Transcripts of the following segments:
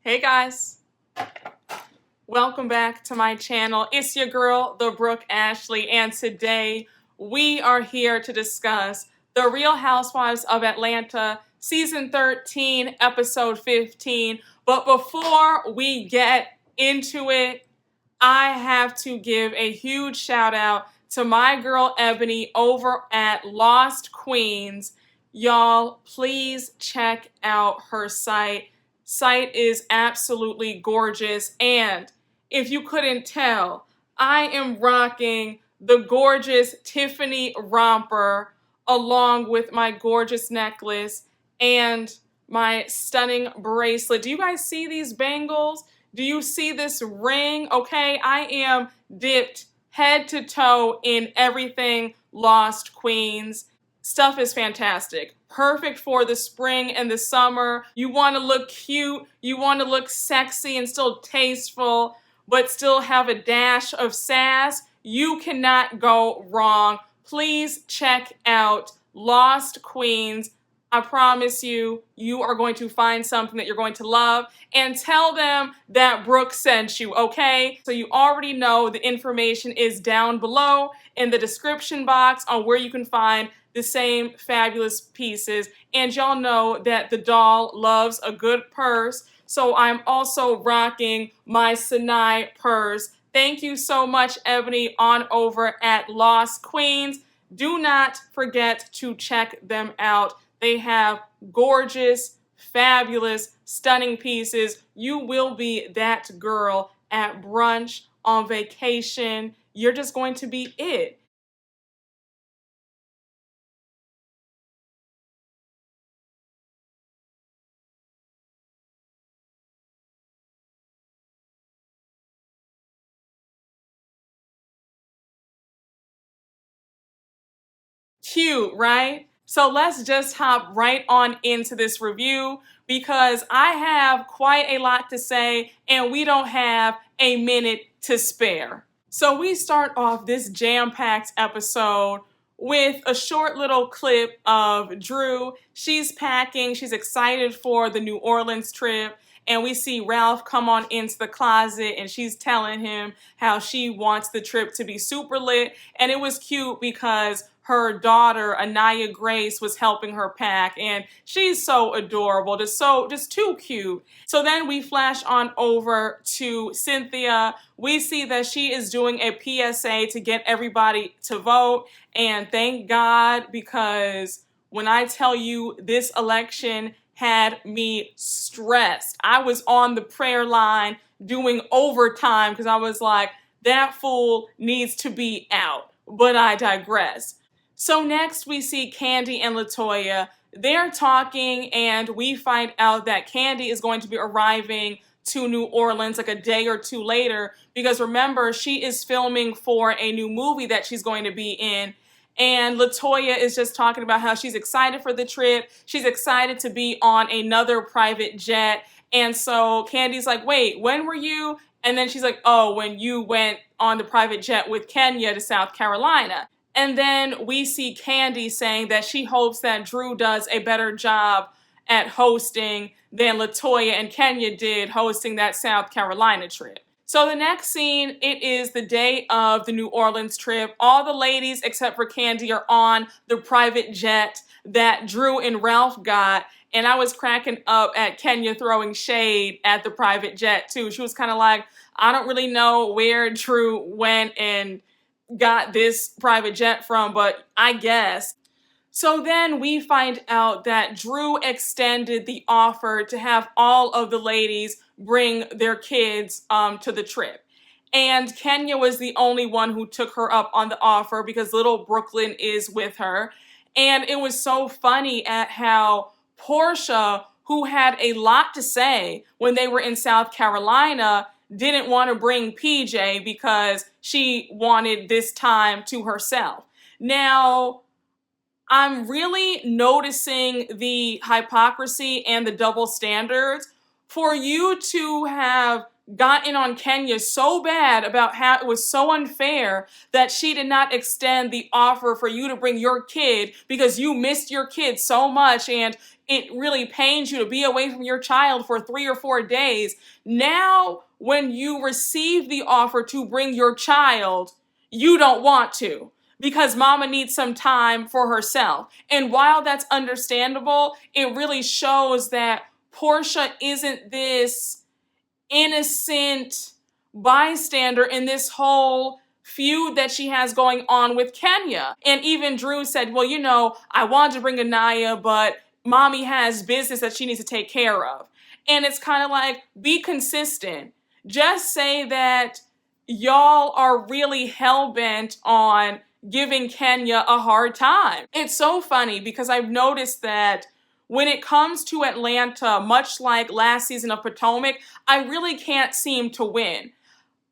Hey guys, welcome back to my channel. It's your girl, the Brooke Ashley, and today we are here to discuss The Real Housewives of Atlanta, Season 13, Episode 15. But before we get into it, I have to give a huge shout out to my girl Ebony over at Lost Queens. Y'all, please check out her site. Site is absolutely gorgeous, and if you couldn't tell, I am rocking the gorgeous Tiffany romper along with my gorgeous necklace and my stunning bracelet. Do you guys see these bangles? Do you see this ring? Okay, I am dipped head to toe in everything Lost Queens. Stuff is fantastic. Perfect for the spring and the summer. You want to look cute, you want to look sexy and still tasteful, but still have a dash of sass. You cannot go wrong. Please check out Lost Queens. I promise you, you are going to find something that you're going to love, and tell them that Brooke sent you, okay? So you already know the information is down below in the description box on where you can find the same fabulous pieces. And y'all know that the doll loves a good purse, so I'm also rocking my Sinai purse. Thank you so much, Ebony, on over at Lost Queens. Do not forget to check them out. They have gorgeous, fabulous, stunning pieces. You will be that girl at brunch, on vacation. You're just going to be it. Cute, right? So let's just hop right on into this review because I have quite a lot to say and we don't have a minute to spare. So we start off this jam-packed episode with a short little clip of Drew. She's packing, she's excited for the New Orleans trip, and we see Ralph come on into the closet and she's telling him how she wants the trip to be super lit. And it was cute because her daughter, Anaya Grace, was helping her pack, and she's so adorable, just too cute. So then we flash on over to Cynthia. We see that she is doing a PSA to get everybody to vote, and thank God, because when I tell you this election had me stressed, I was on the prayer line doing overtime because I was like, that fool needs to be out. But I digress. So next we see Kandi and LaToya. They're talking and we find out that Kandi is going to be arriving to New Orleans like a day or two later because remember, she is filming for a new movie that she's going to be in. And LaToya is just talking about how she's excited for the trip. She's excited to be on another private jet. And so Candy's like, wait, when were you? And then she's like, oh, when you went on the private jet with Kenya to South Carolina. And then we see Kandi saying that she hopes that Drew does a better job at hosting than LaToya and Kenya did hosting that South Carolina trip. So the next scene, it is the day of the New Orleans trip. All the ladies except for Kandi are on the private jet that Drew and Ralph got. And I was cracking up at Kenya throwing shade at the private jet too. She was kind of like, I don't really know where Drew went and got this private jet from, but I guess. So then we find out that Drew extended the offer to have all of the ladies bring their kids to the trip. And Kenya was the only one who took her up on the offer because little Brooklyn is with her. And it was so funny at how Porsha, who had a lot to say when they were in South Carolina, didn't want to bring PJ because she wanted this time to herself. Now, I'm really noticing the hypocrisy and the double standards. For you to have gotten on Kenya so bad about how it was so unfair that she did not extend the offer for you to bring your kid because you missed your kid so much and it really pains you to be away from your child for 3 or 4 days. Now, when you receive the offer to bring your child, you don't want to because mama needs some time for herself. And while that's understandable, it really shows that Porsha isn't this innocent bystander in this whole feud that she has going on with Kenya. And even Drew said, well, you know, I wanted to bring Anaya, but mommy has business that she needs to take care of. And it's kind of like, be consistent. Just say that y'all are really hell-bent on giving Kenya a hard time. It's so funny because I've noticed that when it comes to Atlanta, much like last season of Potomac, I really can't seem to win.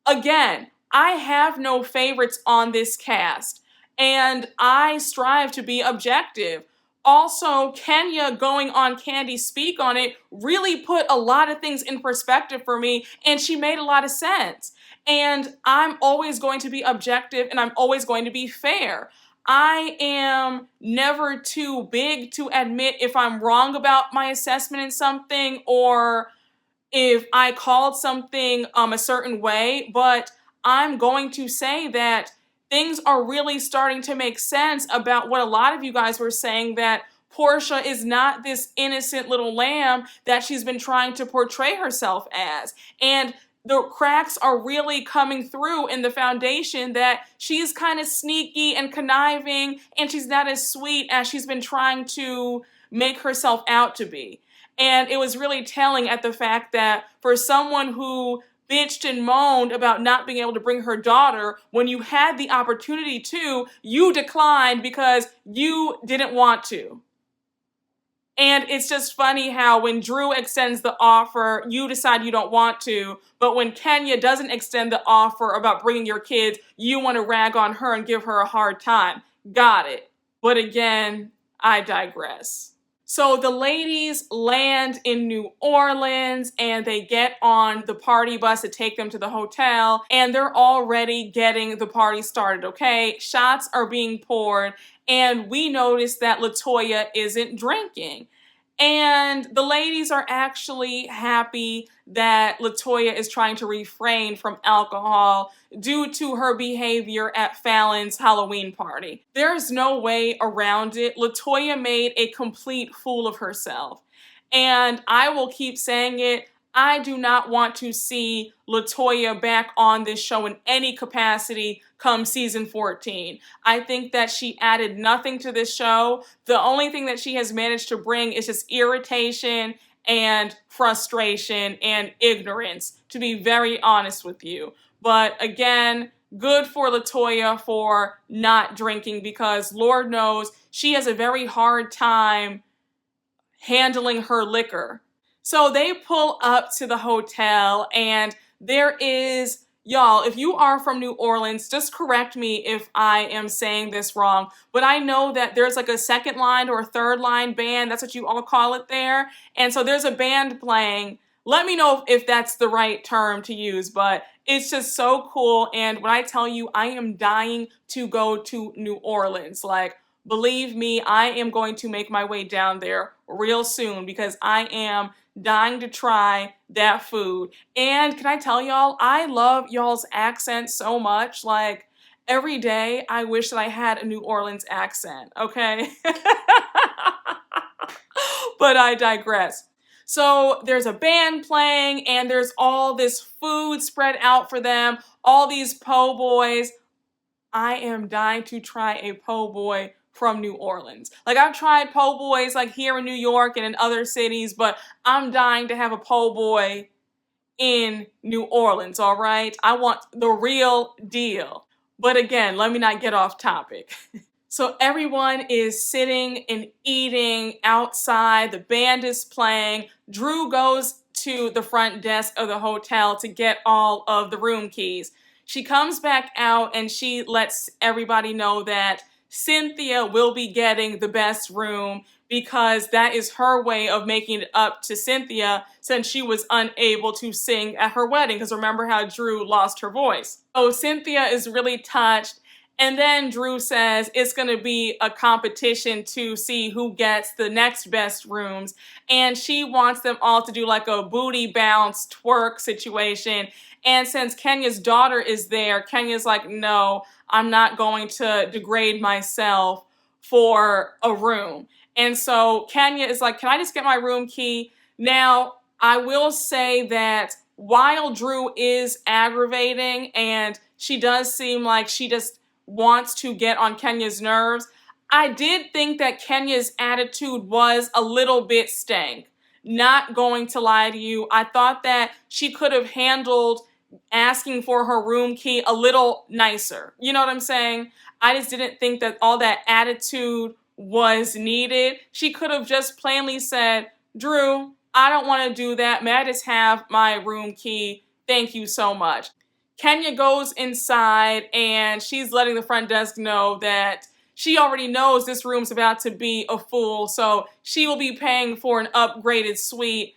Again, I have no favorites on this cast, and I strive to be objective. Also, Kenya going on Candy Speak on it really put a lot of things in perspective for me, and she made a lot of sense. And I'm always going to be objective, and I'm always going to be fair. I am never too big to admit if I'm wrong about my assessment in something or if I called something a certain way, but I'm going to say that things are really starting to make sense about what a lot of you guys were saying, that Porsha is not this innocent little lamb that she's been trying to portray herself as. And the cracks are really coming through in the foundation that she's kind of sneaky and conniving, and she's not as sweet as she's been trying to make herself out to be. And it was really telling at the fact that for someone who bitched and moaned about not being able to bring her daughter, when you had the opportunity to, you declined because you didn't want to. And it's just funny how when Drew extends the offer, you decide you don't want to. But when Kenya doesn't extend the offer about bringing your kids, you want to rag on her and give her a hard time. Got it. But again, I digress. So the ladies land in New Orleans and they get on the party bus to take them to the hotel, and they're already getting the party started, okay? Shots are being poured, and we notice that LaToya isn't drinking. And the ladies are actually happy that LaToya is trying to refrain from alcohol due to her behavior at Fallon's Halloween party. There's no way around it. LaToya made a complete fool of herself. And I will keep saying it, I do not want to see LaToya back on this show in any capacity come season 14. I think that she added nothing to this show. The only thing that she has managed to bring is just irritation and frustration and ignorance, to be very honest with you. But again, good for LaToya for not drinking, because Lord knows she has a very hard time handling her liquor. So they pull up to the hotel, and there is, y'all, if you are from New Orleans, just correct me if I am saying this wrong, but I know that there's like a second line or a third line band, that's what you all call it there, and so there's a band playing. Let me know if that's the right term to use, but it's just so cool, and when I tell you, I am dying to go to New Orleans. Like, believe me, I am going to make my way down there real soon because I am dying to try that food. And can I tell y'all, I love y'all's accent so much. Like, every day I wish that I had a New Orleans accent, okay? But I digress. So there's a band playing, and there's all this food spread out for them, all these po' boys. I am dying to try a po' boy from New Orleans. Like, I've tried po' boys like here in New York and in other cities, but I'm dying to have a po' boy in New Orleans, all right? I want the real deal. But again, let me not get off topic. So everyone is sitting and eating outside. The band is playing. Drew goes to the front desk of the hotel to get all of the room keys. She comes back out and she lets everybody know that Cynthia will be getting the best room because that is her way of making it up to Cynthia since she was unable to sing at her wedding. Because remember how Drew lost her voice. So Cynthia is really touched, And then Drew says it's going to be a competition to see who gets the next best rooms. And she wants them all to do like a booty bounce twerk situation. And since Kenya's daughter is there, Kenya's like, no, I'm not going to degrade myself for a room. And so Kenya is like, can I just get my room key? Now, I will say that while Drew is aggravating and she does seem like she just wants to get on Kenya's nerves, I did think that Kenya's attitude was a little bit stank. Not going to lie to you. I thought that she could have handled asking for her room key a little nicer. You know what I'm saying? I just didn't think that all that attitude was needed. She could have just plainly said, Drew, I don't want to do that. May I just have my room key? Thank you so much. Kenya goes inside and she's letting the front desk know that she already knows this room's about to be a fool, so she will be paying for an upgraded suite,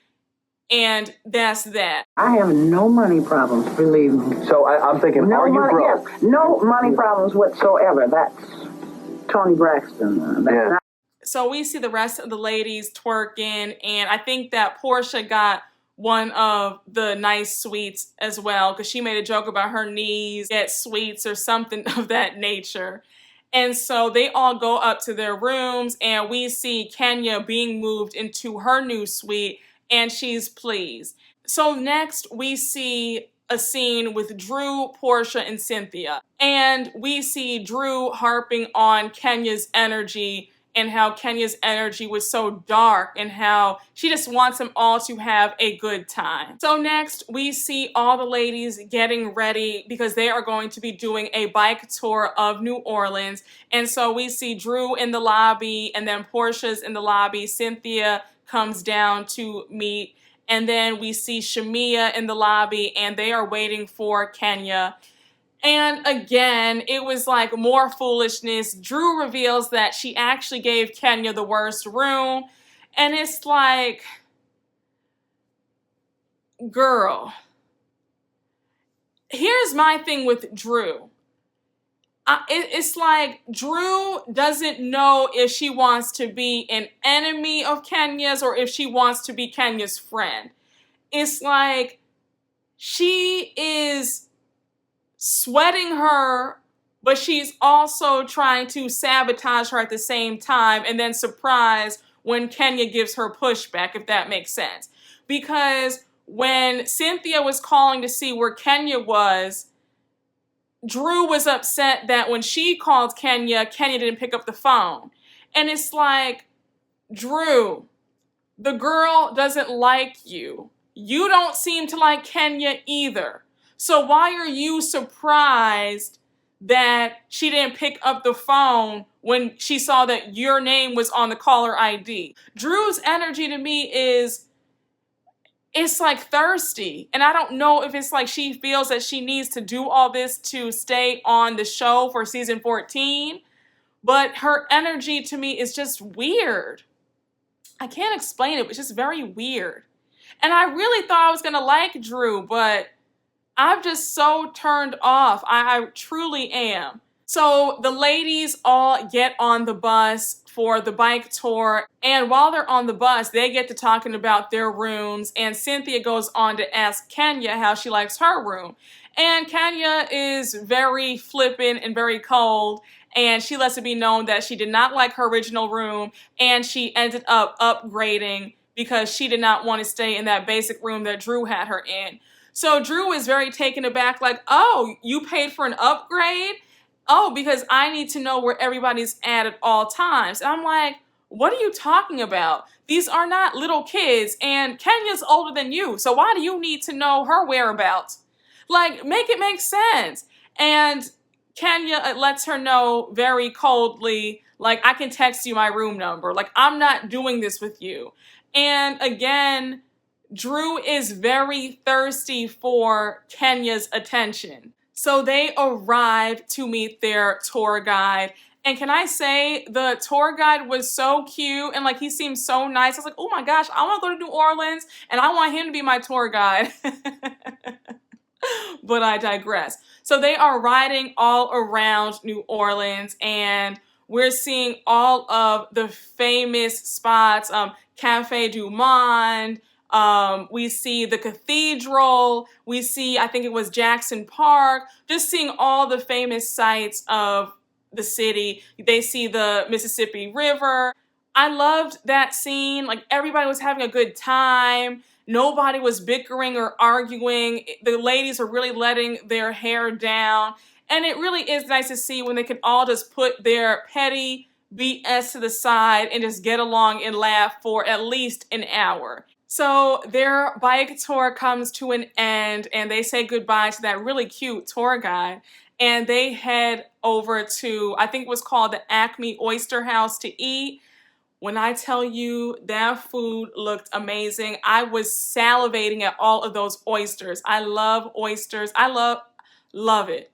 and that's that. I have no money problems, believe me. So I'm thinking, no are you money, broke? Yes, no money problems whatsoever. That's Tony Braxton. That's not. So we see the rest of the ladies twerking, and I think that Porsha got one of the nice suites as well, because she made a joke about her knees get sweets or something of that nature. And so they all go up to their rooms, and we see Kenya being moved into her new suite, and she's pleased. So next we see a scene with Drew, Porsha, and Cynthia. And we see Drew harping on Kenya's energy and how Kenya's energy was so dark and how she just wants them all to have a good time. So next, we see all the ladies getting ready because they are going to be doing a bike tour of New Orleans. And so we see Drew in the lobby, and then Porsha's in the lobby. Cynthia comes down to meet. And then we see Shamia in the lobby, and they are waiting for Kenya. And again, it was like more foolishness. Drew reveals that she actually gave Kenya the worst room. And it's like, girl, here's my thing with Drew. It's like Drew doesn't know if she wants to be an enemy of Kenya's or if she wants to be Kenya's friend. It's like she is sweating her, but she's also trying to sabotage her at the same time, and then surprise when Kenya gives her pushback, if that makes sense. Because when Cynthia was calling to see where Kenya was, Drew was upset that when she called Kenya, Kenya didn't pick up the phone. And it's like, Drew, the girl doesn't like you. You don't seem to like Kenya either. So why are you surprised that she didn't pick up the phone when she saw that your name was on the caller ID? Drew's energy to me is, it's like thirsty. And I don't know if it's like she feels that she needs to do all this to stay on the show for season 14. But her energy to me is just weird. I can't explain it, but it's just very weird. And I really thought I was going to like Drew, but I'm just so turned off. I truly am. So the ladies all get on the bus for the bike tour. And while they're on the bus, they get to talking about their rooms. And Cynthia goes on to ask Kenya how she likes her room. And Kenya is very flippant and very cold. And she lets it be known that she did not like her original room. And she ended up upgrading because she did not want to stay in that basic room that Drew had her in. So Drew is very taken aback, like, oh, you paid for an upgrade? Oh, because I need to know where everybody's at all times. And I'm like, what are you talking about? These are not little kids, and Kenya's older than you, so why do you need to know her whereabouts? Like, make it make sense. And Kenya lets her know very coldly, like, I can text you my room number. Like, I'm not doing this with you. And again, Drew is very thirsty for Kenya's attention. So they arrive to meet their tour guide. And can I say, the tour guide was so cute and like he seemed so nice. I was like, oh my gosh, I want to go to New Orleans and I want him to be my tour guide. But I digress. So they are riding all around New Orleans, and we're seeing all of the famous spots, Cafe du Monde. We see the cathedral. We see, I think it was Jackson Park. Just seeing all the famous sites of the city. They see the Mississippi River. I loved that scene. Like, everybody was having a good time. Nobody was bickering or arguing. The ladies are really letting their hair down. And it really is nice to see when they can all just put their petty BS to the side and just get along and laugh for at least an hour. So their bike tour comes to an end, and they say goodbye to that really cute tour guide. And they head over to, I think it was called the Acme Oyster House, to eat. When I tell you that food looked amazing, I was salivating at all of those oysters. I love oysters. I love it.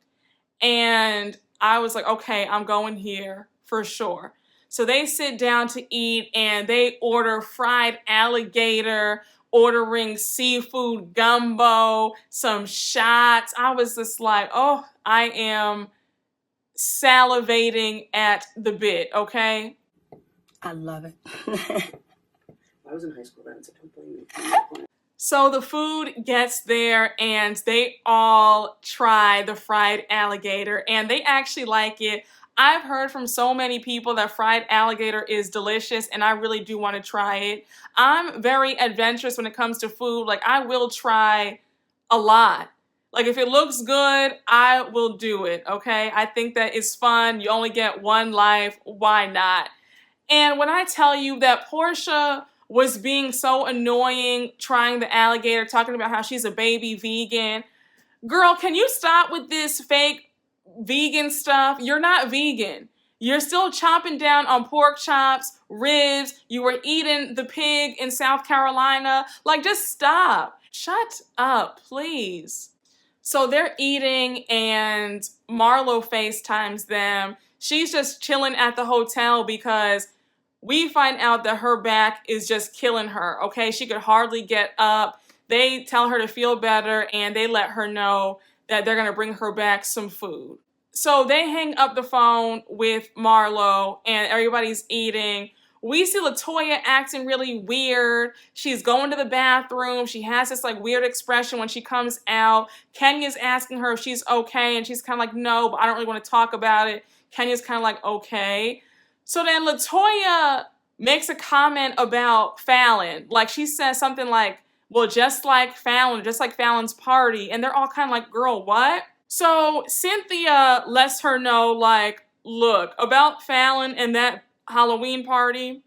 And I was like, okay, I'm going here for sure. So they sit down to eat, and they order fried alligator, ordering seafood gumbo, some shots. I was just like, oh, I am salivating at the bit, okay? I love it. I was in high school then, so don't blame me. So the food gets there, and they all try the fried alligator, and they actually like it. I've heard from so many people that fried alligator is delicious, and I really do want to try it. I'm very adventurous when it comes to food. Like, I will try a lot. Like, if it looks good, I will do it, okay? I think that it's fun. You only get one life. Why not? And when I tell you that Porsha was being so annoying trying the alligator, talking about how she's a baby vegan, girl, can you stop with this fake vegan stuff? You're not vegan. You're still chomping down on pork chops, ribs. You were eating the pig in South Carolina. Like, just stop. Shut up, please. So they're eating, and Marlo FaceTimes them. She's just chilling at the hotel because we find out that her back is just killing her, okay? She could hardly get up. They tell her to feel better, and they let her know that they're going to bring her back some food. So they hang up the phone with Marlo, and everybody's eating. We see LaToya acting really weird. She's going to the bathroom. She has this like weird expression when she comes out. Kenya's asking her if she's okay, and she's kind of like, no, but I don't really want to talk about it. Kenya's kind of like, okay. So then LaToya makes a comment about Fallon. Like, she says something like, well, just like Fallon, just like Fallon's party. And they're all kind of like, girl, what? So Cynthia lets her know, like, look, about Fallon and that Halloween party,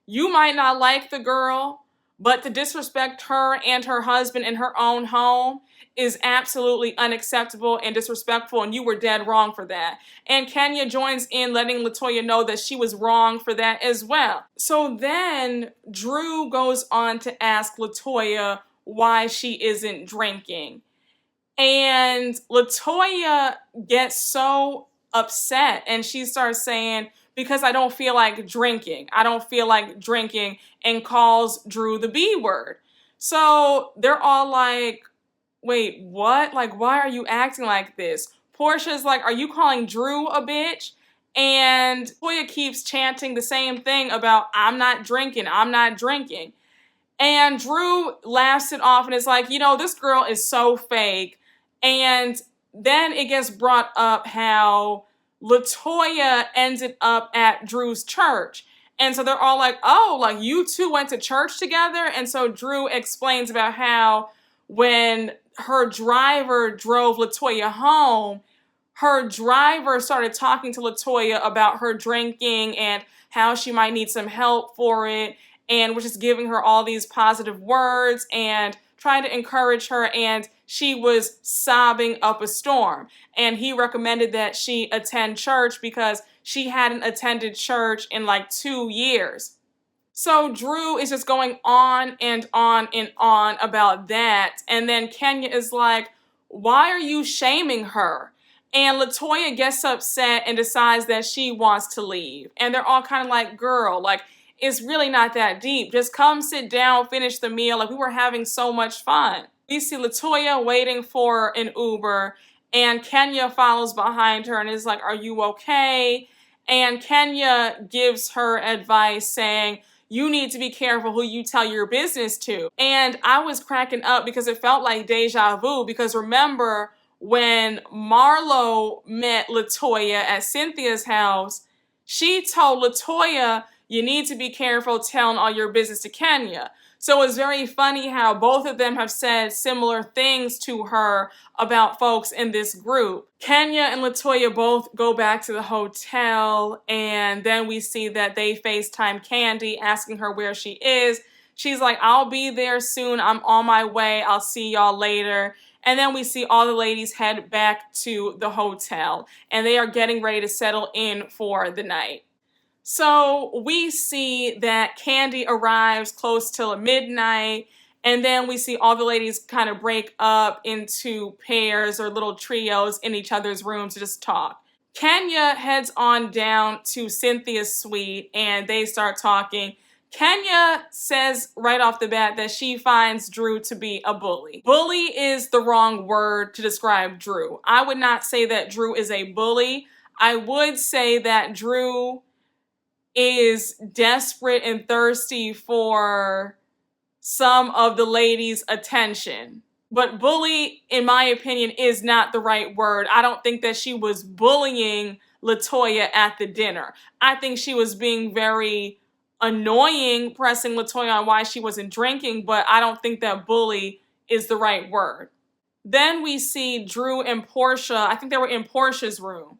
you might not like the girl, but to disrespect her and her husband in her own home is absolutely unacceptable and disrespectful, and you were dead wrong for that. And Kenya joins in letting LaToya know that she was wrong for that as well. So then Drew goes on to ask LaToya why she isn't drinking. And LaToya gets so upset, and she starts saying, because I don't feel like drinking. I don't feel like drinking, and calls Drew the B word. So they're all like, wait, what? Like, why are you acting like this? Porsha's like, are you calling Drew a bitch? And Toya keeps chanting the same thing about, I'm not drinking, I'm not drinking. And Drew laughs it off and is like, you know, this girl is so fake. And then it gets brought up how LaToya ended up at Drew's church. And so they're all like, oh, like you two went to church together? And so Drew explains about how when her driver drove LaToya home, her driver started talking to LaToya about her drinking and how she might need some help for it, and was just giving her all these positive words and trying to encourage her, and she was sobbing up a storm. And he recommended that she attend church because she hadn't attended church in like 2 years. So Drew is just going on and on and on about that. And then Kenya is like, why are you shaming her? And LaToya gets upset and decides that she wants to leave. And they're all kind of like, girl, like, it's really not that deep. Just come sit down, finish the meal. Like, we were having so much fun. We see LaToya waiting for an Uber, and Kenya follows behind her and is like, "Are you okay?" And Kenya gives her advice saying, "You need to be careful who you tell your business to." And I was cracking up because it felt like deja vu, because remember when Marlo met LaToya at Cynthia's house, she told LaToya, "You need to be careful telling all your business to Kenya." So it's very funny how both of them have said similar things to her about folks in this group. Kenya and LaToya both go back to the hotel, and then we see that they FaceTime Candy asking her where she is. She's like, "I'll be there soon. I'm on my way. I'll see y'all later." And then we see all the ladies head back to the hotel, and they are getting ready to settle in for the night. So we see that Candy arrives close till midnight, and then we see all the ladies kind of break up into pairs or little trios in each other's rooms to just talk. Kenya heads on down to Cynthia's suite, and they start talking. Kenya says right off the bat that she finds Drew to be a bully. Bully is the wrong word to describe Drew. I would not say that Drew is a bully. I would say that Drew is desperate and thirsty for some of the ladies' attention. But bully, in my opinion, is not the right word. I don't think that she was bullying LaToya at the dinner. I think she was being very annoying, pressing LaToya on why she wasn't drinking, but I don't think that bully is the right word. Then we see Drew and Porsha. I think they were in Porsha's room.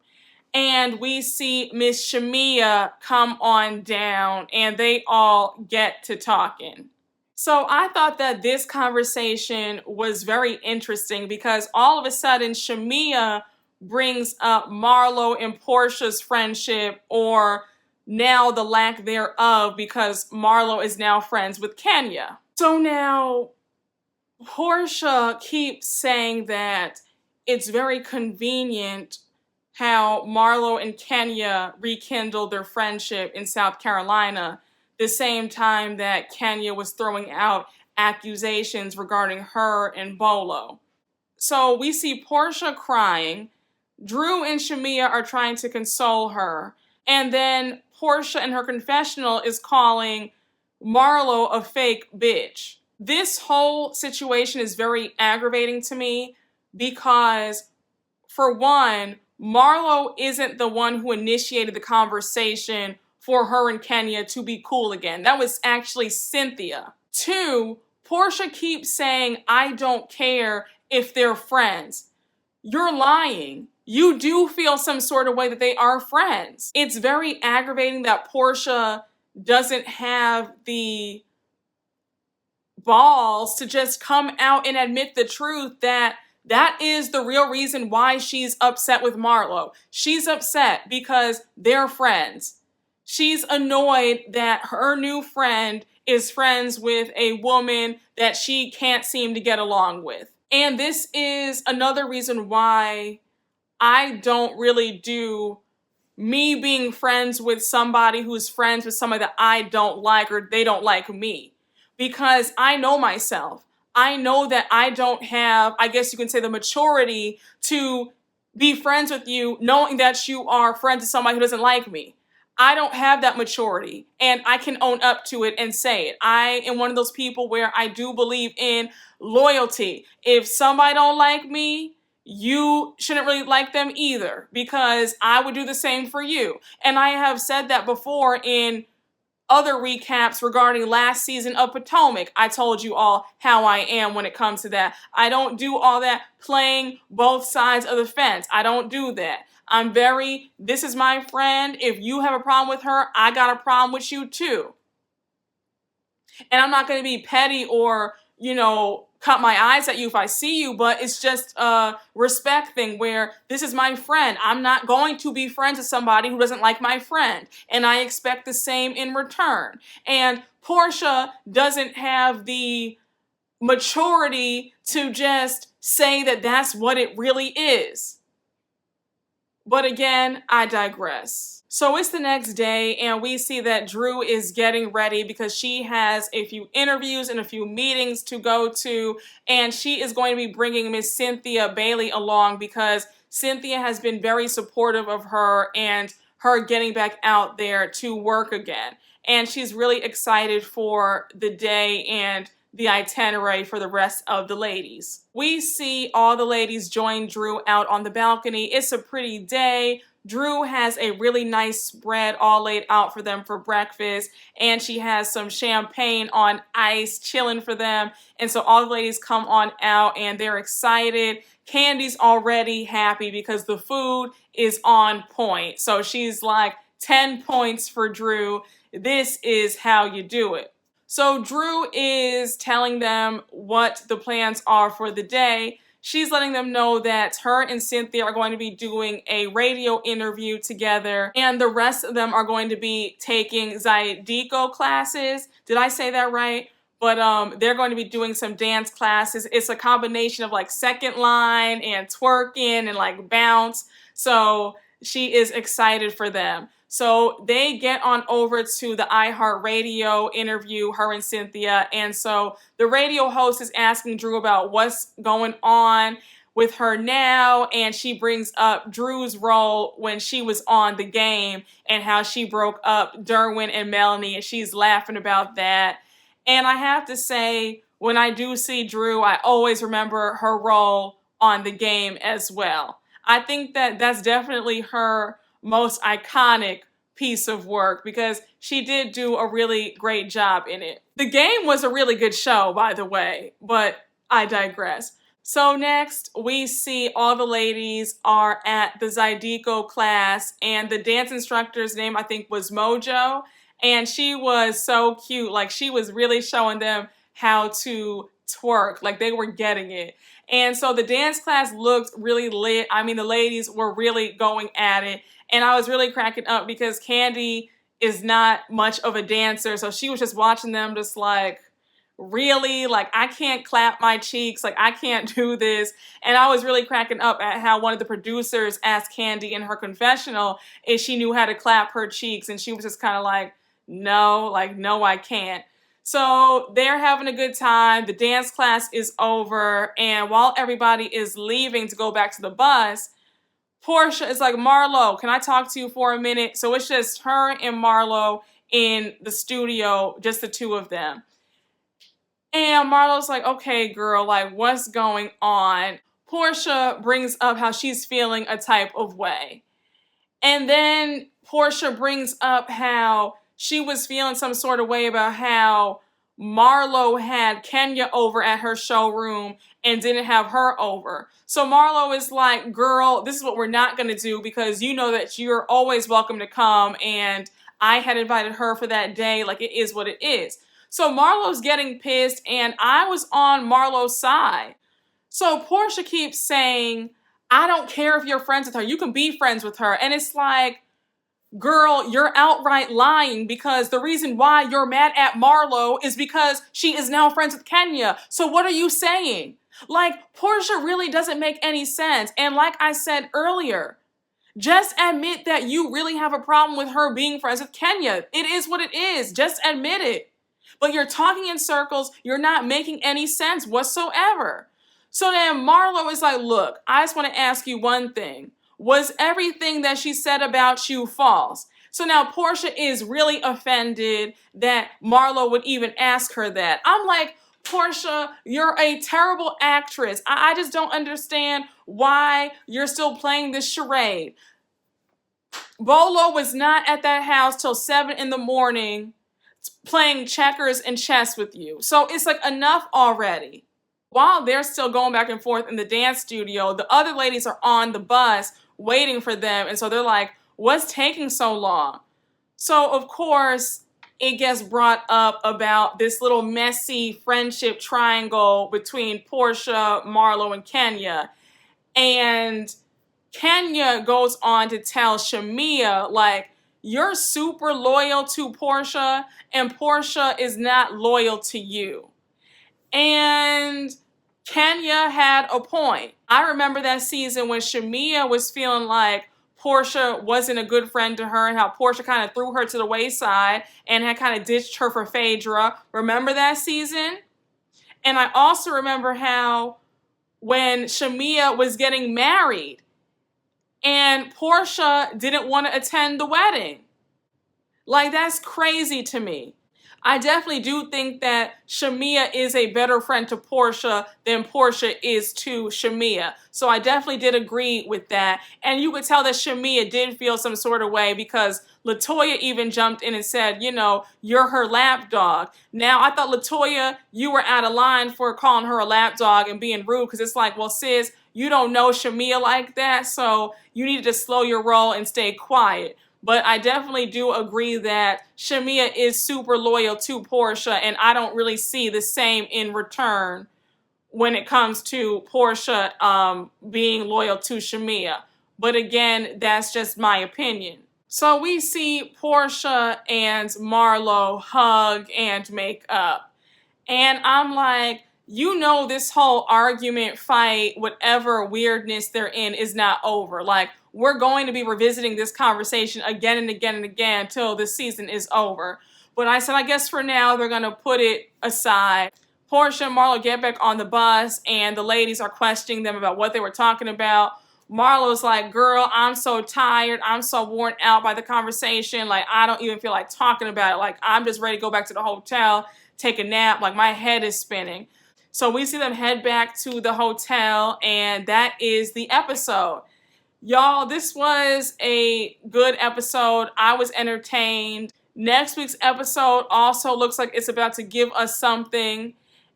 And we see Miss Shamia come on down, and they all get to talking. So I thought that this conversation was very interesting because all of a sudden Shamia brings up Marlo and Porsha's friendship, or now the lack thereof, because Marlo is now friends with Kenya. So now Porsha keeps saying that it's very convenient how Marlo and Kenya rekindled their friendship in South Carolina, the same time that Kenya was throwing out accusations regarding her and Bolo. So we see Porsha crying. Drew and Shamia are trying to console her. And then Porsha in her confessional is calling Marlo a fake bitch. This whole situation is very aggravating to me because, for one, Marlo isn't the one who initiated the conversation for her and Kenya to be cool again. That was actually Cynthia. Two, Porsha keeps saying, "I don't care if they're friends." You're lying. You do feel some sort of way that they are friends. It's very aggravating that Porsha doesn't have the balls to just come out and admit the truth that that is the real reason why she's upset with Marlo. She's upset because they're friends. She's annoyed that her new friend is friends with a woman that she can't seem to get along with. And this is another reason why I don't really do me being friends with somebody who's friends with somebody that I don't like or they don't like me. Because I know myself. I know that I don't have, I guess you can say, the maturity to be friends with you knowing that you are friends with somebody who doesn't like me. I don't have that maturity, and I can own up to it and say it. I am one of those people where I do believe in loyalty. If somebody don't like me, you shouldn't really like them either, because I would do the same for you. And I have said that before in other recaps regarding last season of Potomac. I told you all how I am when it comes to that. I don't do all that playing both sides of the fence. I don't do that. I'm very, this is my friend. If you have a problem with her, I got a problem with you too. And I'm not going to be petty or, cut my eyes at you if I see you, but it's just a respect thing where this is my friend. I'm not going to be friends with somebody who doesn't like my friend, and I expect the same in return. And Porsha doesn't have the maturity to just say that that's what it really is. But again, I digress. So it's the next day, and we see that Drew is getting ready because she has a few interviews and a few meetings to go to, and she is going to be bringing Miss Cynthia Bailey along because Cynthia has been very supportive of her and her getting back out there to work again. And she's really excited for the day and the itinerary for the rest of the ladies. We see all the ladies join Drew out on the balcony. It's a pretty day. Drew has a really nice spread all laid out for them for breakfast, and she has some champagne on ice chilling for them. And so all the ladies come on out and they're excited. Candy's already happy because the food is on point. So she's like, 10 points for Drew. This is how you do it. So Drew is telling them what the plans are for the day. She's letting them know that her and Cynthia are going to be doing a radio interview together, and the rest of them are going to be taking Zydeco classes. Did I say that right? But they're going to be doing some dance classes. It's a combination of like second line and twerking and like bounce. So she is excited for them. So they get on over to the iHeartRadio interview, her and Cynthia. And so the radio host is asking Drew about what's going on with her now. And she brings up Drew's role when she was on the game and how she broke up Derwin and Melanie. And she's laughing about that. And I have to say, when I do see Drew, I always remember her role on the game as well. I think that that's definitely her most iconic piece of work because she did do a really great job in it. The game was a really good show, by the way, but I digress. So next, we see all the ladies are at the Zydeco class, and the dance instructor's name, I think, was Mojo, and she was so cute. Like, she was really showing them how to twerk. Like, they were getting it. And so the dance class looked really lit. I mean, the ladies were really going at it. And I was really cracking up because Candy is not much of a dancer. So she was just watching them just like, really? Like, I can't clap my cheeks. Like, I can't do this. And I was really cracking up at how one of the producers asked Candy in her confessional if she knew how to clap her cheeks. And she was just kind of like, no, I can't. So they're having a good time. The dance class is over. And while everybody is leaving to go back to the bus, Porsha is like, Marlo, can I talk to you for a minute? So it's just her and Marlo in the studio, just the two of them. And Marlo's like, okay, girl, like, what's going on? Porsha brings up how she's feeling a type of way. And then Porsha brings up how she was feeling some sort of way about how Marlo had Kenya over at her showroom and didn't have her over. So Marlo is like, girl, this is what we're not going to do because you know that you're always welcome to come, and I had invited her for that day. Like, it is what it is. So Marlo's getting pissed, and I was on Marlo's side. So Porsha keeps saying, I don't care if you're friends with her. You can be friends with her. And it's like, girl, you're outright lying because the reason why you're mad at Marlo is because she is now friends with Kenya. So what are you saying? Like, Porsha really doesn't make any sense. And like I said earlier, just admit that you really have a problem with her being friends with Kenya. It is what it is. Just admit it. But you're talking in circles. You're not making any sense whatsoever. So then Marlo is like, look, I just want to ask you one thing. Was everything that she said about you false? So now Porsha is really offended that Marlo would even ask her that. I'm like, Porsha, you're a terrible actress. I just don't understand why you're still playing this charade. Bolo was not at that house till 7 in the morning playing checkers and chess with you. So it's like, enough already. While they're still going back and forth in the dance studio, the other ladies are on the bus waiting for them. And so they're like, what's taking so long? So, of course, it gets brought up about this little messy friendship triangle between Porsha, Marlo, and Kenya. And Kenya goes on to tell Shamia, like, you're super loyal to Porsha, and Porsha is not loyal to you. And Kenya had a point. I remember that season when Shamia was feeling like Porsha wasn't a good friend to her and how Porsha kind of threw her to the wayside and had kind of ditched her for Phaedra. Remember that season? And I also remember how when Shamea was getting married and Porsha didn't want to attend the wedding. Like, that's crazy to me. I definitely do think that Shamea is a better friend to Porsha than Porsha is to Shamea. So I definitely did agree with that. And you could tell that Shamea did feel some sort of way because LaToya even jumped in and said, you know, you're her lapdog. Now, I thought, LaToya, you were out of line for calling her a lapdog and being rude because it's like, well, sis, you don't know Shamea like that, so you needed to slow your roll and stay quiet. But I definitely do agree that Shamea is super loyal to Porsha, and I don't really see the same in return when it comes to Porsha being loyal to Shamea. But again, that's just my opinion. So we see Porsha and Marlo hug and make up. And I'm like, you know, this whole argument, fight, whatever weirdness they're in is not over. Like, we're going to be revisiting this conversation again and again and again till the season is over. But I said, I guess for now, they're going to put it aside. Porsha and Marlo get back on the bus, and the ladies are questioning them about what they were talking about. Marlo's like, girl, I'm so tired. I'm so worn out by the conversation. Like, I don't even feel like talking about it. Like, I'm just ready to go back to the hotel, take a nap. Like, my head is spinning. So we see them head back to the hotel, and that is the episode. Y'all, this was a good episode. I was entertained. Next week's episode also looks like it's about to give us something,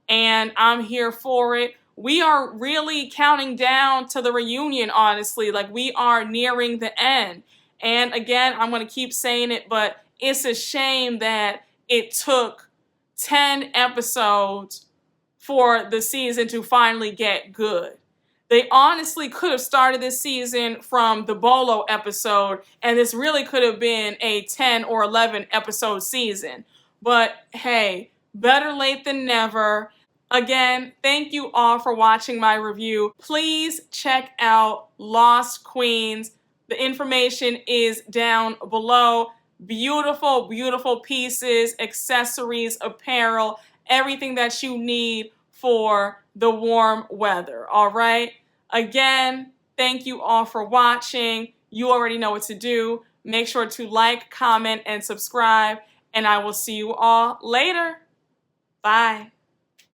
and I'm here for it. We are really counting down to the reunion, honestly. Like, we are nearing the end. And again, I'm going to keep saying it, but it's a shame that it took 10 episodes for the season to finally get good. They honestly could have started this season from the Bolo episode, and this really could have been a 10 or 11 episode season. But hey, better late than never. Again, thank you all for watching my review. Please check out Lost Queens. The information is down below. Beautiful, beautiful pieces, accessories, apparel, everything that you need for the warm weather, all right? Again, thank you all for watching. You already know what to do. Make sure to like, comment, and subscribe, and I will see you all later. Bye.